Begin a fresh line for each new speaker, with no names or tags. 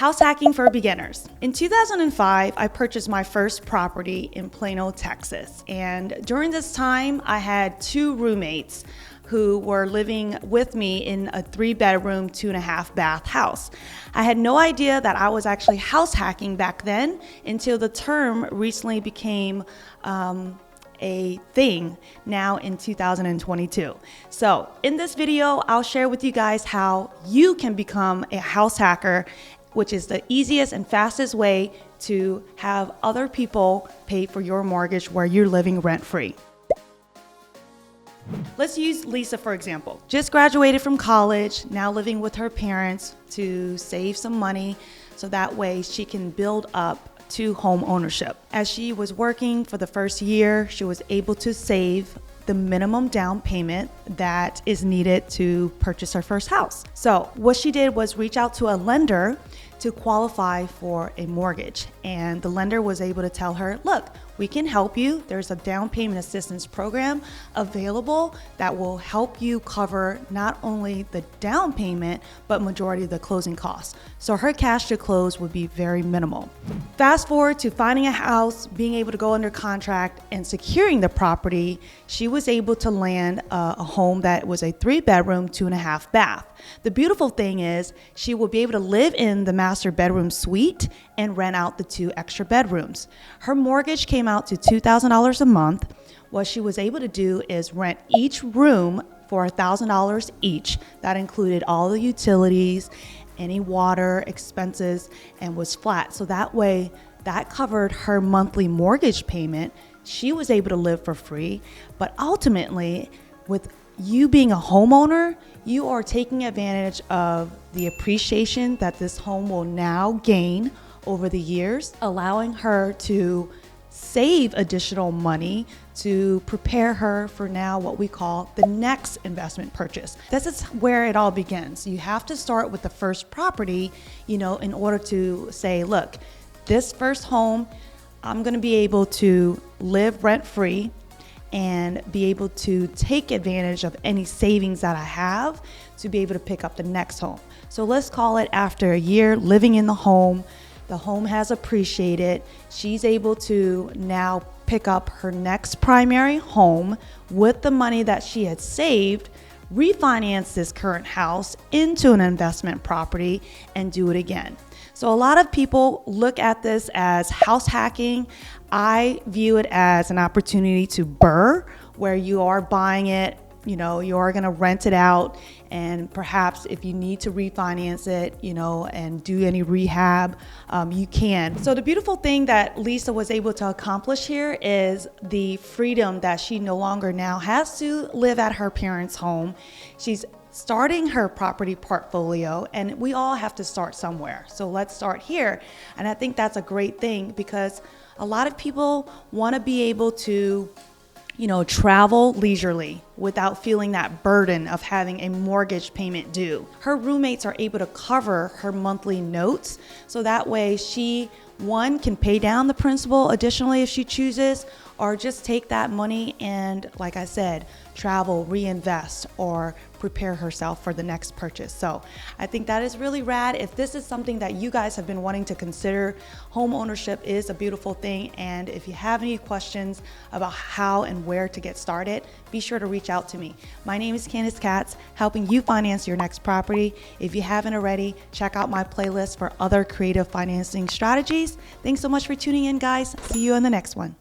House hacking for beginners. In 2005, I purchased my first property in Plano, Texas. And during this time, I had two roommates who were living with me in a 3-bedroom, 2.5-bath house. I had no idea that I was actually house hacking back then until the term recently became a thing now in 2022. So in this video, I'll share with you guys how you can become a house hacker, which is the easiest and fastest way to have other people pay for your mortgage where you're living rent-free. Let's use Lisa for example. Just graduated from college, now living with her parents to save some money so that way she can build up to home ownership. As she was working for the first year, she was able to save the minimum down payment that is needed to purchase her first house. So what she did was reach out to a lender to qualify for a mortgage. And the lender was able to tell her, look, we can help you. There's a down payment assistance program available that will help you cover not only the down payment, but majority of the closing costs. So her cash to close would be very minimal. Fast forward to finding a house, being able to go under contract and securing the property, she was able to land a home that was a 3-bedroom, 2.5-bath. The beautiful thing is she will be able to live in the master bedroom suite and rent out the 2 extra bedrooms. Her mortgage came out to $2,000 a month. What she was able to do is rent each room for $1,000 each. That included all the utilities, any water expenses, and was flat. So that way, that covered her monthly mortgage payment. She was able to live for free, but ultimately, with you being a homeowner, you are taking advantage of the appreciation that this home will now gain over the years, allowing her to save additional money to prepare her for now what we call the next investment purchase. This is where it all begins. You have to start with the first property, in order to say, look, this first home, I'm going to be able to live rent-free and be able to take advantage of any savings that I have to be able to pick up the next home. So let's call it after a year living in the home has appreciated. She's able to now pick up her next primary home with the money that she had saved, refinance this current house into an investment property and do it again. So a lot of people look at this as house hacking. I view it as an opportunity to BRRRR, where you are buying it, you are going to rent it out, and perhaps if you need to refinance it, and do any rehab, you can. So the beautiful thing that Lisa was able to accomplish here is the freedom that she no longer now has to live at her parents' home. She's starting her property portfolio, and we all have to start somewhere. So let's start here. And I think that's a great thing because a lot of people want to be able to travel leisurely without feeling that burden of having a mortgage payment due. Her roommates are able to cover her monthly notes, so that way she, one, can pay down the principal additionally if she chooses, or just take that money and, like I said, travel, reinvest, or prepare herself for the next purchase. So I think that is really rad. If this is something that you guys have been wanting to consider, home ownership is a beautiful thing. And if you have any questions about how and where to get started, be sure to reach out to me. My name is Kandy.Katz, helping you finance your next property. If you haven't already, check out my playlist for other creative financing strategies. Thanks so much for tuning in, guys. See you in the next one.